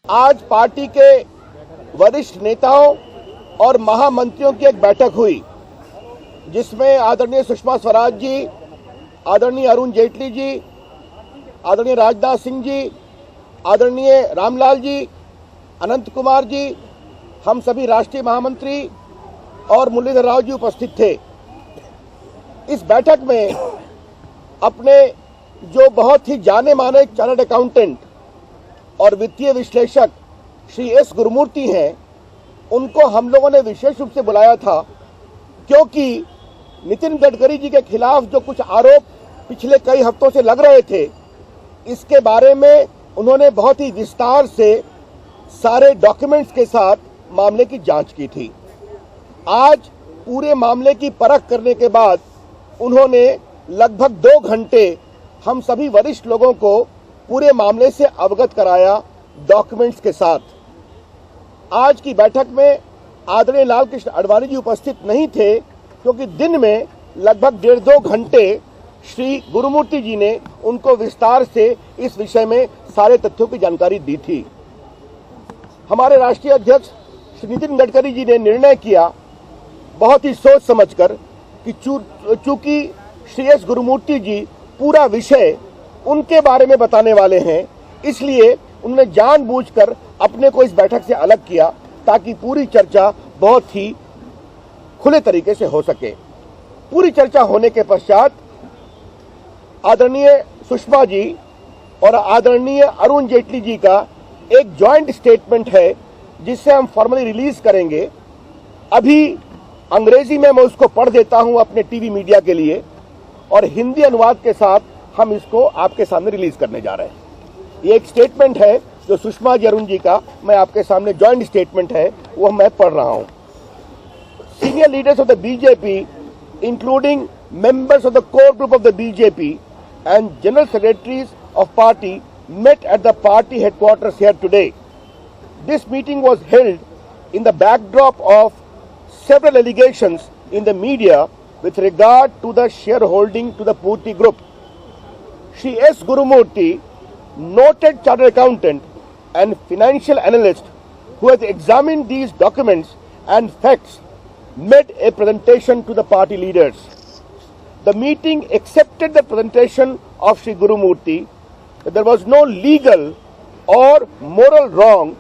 आज पार्टी के वरिष्ठ नेताओं और महामंत्रियों की एक बैठक हुई, जिसमें आदरणीय सुषमा स्वराज जी, आदरणीय अरुण जेटली जी, आदरणीय राजनाथ सिंह जी, आदरणीय रामलाल जी, अनंत कुमार जी, हम सभी राष्ट्रीय महामंत्री और मुरलीधर राव जी उपस्थित थे। इस बैठक में अपने जो बहुत ही जाने माने चार्टर्ड अकाउंटेंट और वित्तीय विश्लेषक श्री एस गुरुमूर्ति हैं, उनको हम लोगों ने विशेष रूप से बुलाया था, क्योंकि नितिन गडकरी जी के खिलाफ जो कुछ आरोप पिछले कई हफ्तों से लग रहे थे, इसके बारे में उन्होंने बहुत ही विस्तार से सारे डॉक्यूमेंट्स के साथ मामले की जांच की थी। आज पूरे मामले की परख करने के बाद उन्होंने लगभग 2 घंटे हम सभी वरिष्ठ लोगों को पूरे मामले से अवगत कराया डॉक्यूमेंट्स के साथ। आज की बैठक में आदरणीय लाल कृष्ण आडवाणी जी उपस्थित नहीं थे, क्योंकि दिन में लगभग 1.5-2 घंटे श्री गुरुमूर्ति जी ने उनको विस्तार से इस विषय में सारे तथ्यों की जानकारी दी थी। हमारे राष्ट्रीय अध्यक्ष श्री नितिन गडकरी जी ने निर्णय किया, बहुत ही सोच समझकर, कि चूंकि श्री एस गुरुमूर्ति जी पूरा विषय उनके बारे में बताने वाले हैं, इसलिए उन्होंने जानबूझकर अपने को इस बैठक से अलग किया, ताकि पूरी चर्चा बहुत ही खुले तरीके से हो सके। पूरी चर्चा होने के पश्चात आदरणीय सुषमा जी और आदरणीय अरुण जेटली जी का एक जॉइंट स्टेटमेंट है, जिसे हम फॉर्मली रिलीज करेंगे। अभी अंग्रेजी में मैं उसको पढ़ देता हूं अपने टीवी मीडिया के लिए, और हिंदी अनुवाद के साथ हम इसको आपके सामने रिलीज करने जा रहे हैं। ये एक स्टेटमेंट है जो सुषमा जी अरुण जी का, मैं आपके सामने जॉइंट स्टेटमेंट है, वो मैं पढ़ रहा हूं। Senior leaders of the BJP, including members of the core group of the BJP and general secretaries of party met at the party headquarters here today. This meeting was held in the backdrop of several allegations in the media with regard to the shareholding to the Purti Group. Shri S. Gurumurthy, noted chartered accountant and financial analyst who has examined these documents and facts, made a presentation to the party leaders. The meeting accepted the presentation of Shri Gurumurthy that there was no legal or moral wrong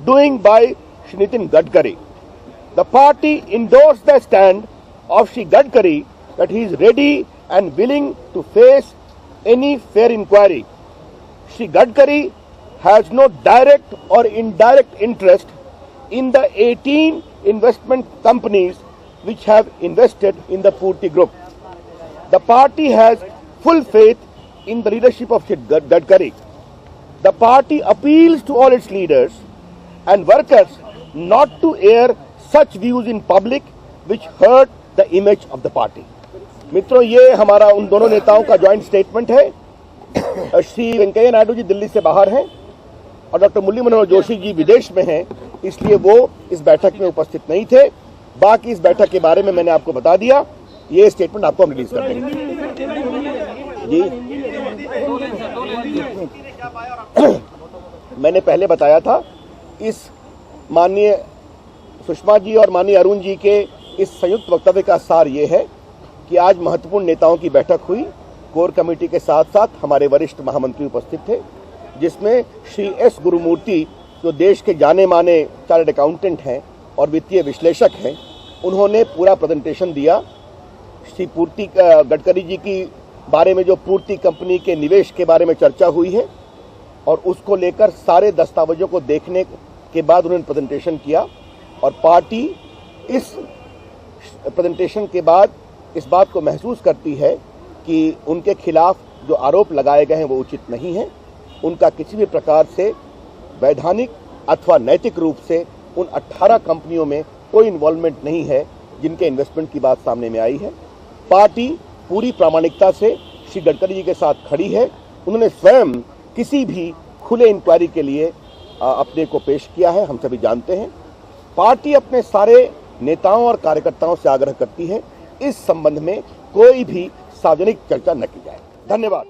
doing by Shri Nitin Gadkari. The party endorsed the stand of Shri Gadkari that he is ready and willing to face any fair inquiry. Shri Gadkari has no direct or indirect interest in the 18 investment companies which have invested in the Purti Group. The party has full faith in the leadership of Shri Gadkari. The party appeals to all its leaders and workers not to air such views in public which hurt the image of the party. मित्रों, ये हमारा उन दोनों नेताओं का joint statement है। श्री वेंकैया नायडू जी दिल्ली से बाहर हैं और डॉक्टर मुरली मनोहर जोशी जी विदेश में हैं, इसलिए वो इस बैठक में उपस्थित नहीं थे। बाकी इस बैठक के बारे में मैंने आपको बता दिया। ये स्टेटमेंट आपको हम रिलीज कर देंगे। जी, मैंने पहले बताया था, इस माननीय सुषमा जी और माननीय अरुण जी के इस संयुक्त वक्तव्य का सार ये है कि आज महत्वपूर्ण नेताओं की बैठक हुई। कोर कमेटी के साथ साथ हमारे वरिष्ठ महामंत्री उपस्थित थे, जिसमें श्री एस गुरुमूर्ति, जो देश के जाने माने चार्टर्ड अकाउंटेंट हैं और वित्तीय विश्लेषक हैं, उन्होंने पूरा प्रेजेंटेशन दिया। श्री पूर्ति गडकरी जी की बारे में जो पूर्ति कंपनी के निवेश के बारे में चर्चा हुई है, और उसको लेकर सारे दस्तावेजों को देखने के बाद उन्होंने प्रेजेंटेशन किया, और पार्टी इस प्रेजेंटेशन के बाद इस बात को महसूस करती है कि उनके खिलाफ जो आरोप लगाए गए हैं वो उचित नहीं है। उनका किसी भी प्रकार से वैधानिक अथवा नैतिक रूप से उन 18 कंपनियों में कोई इन्वॉल्वमेंट नहीं है जिनके इन्वेस्टमेंट की बात सामने में आई है। पार्टी पूरी प्रामाणिकता से श्री गडकरी जी के साथ खड़ी है। उन्होंने स्वयं किसी भी खुले इंक्वायरी के लिए अपने को पेश किया है, हम सभी जानते हैं। पार्टी अपने सारे नेताओं और कार्यकर्ताओं से आग्रह करती है, इस संबंध में कोई भी सार्वजनिक चर्चा न की जाए। धन्यवाद।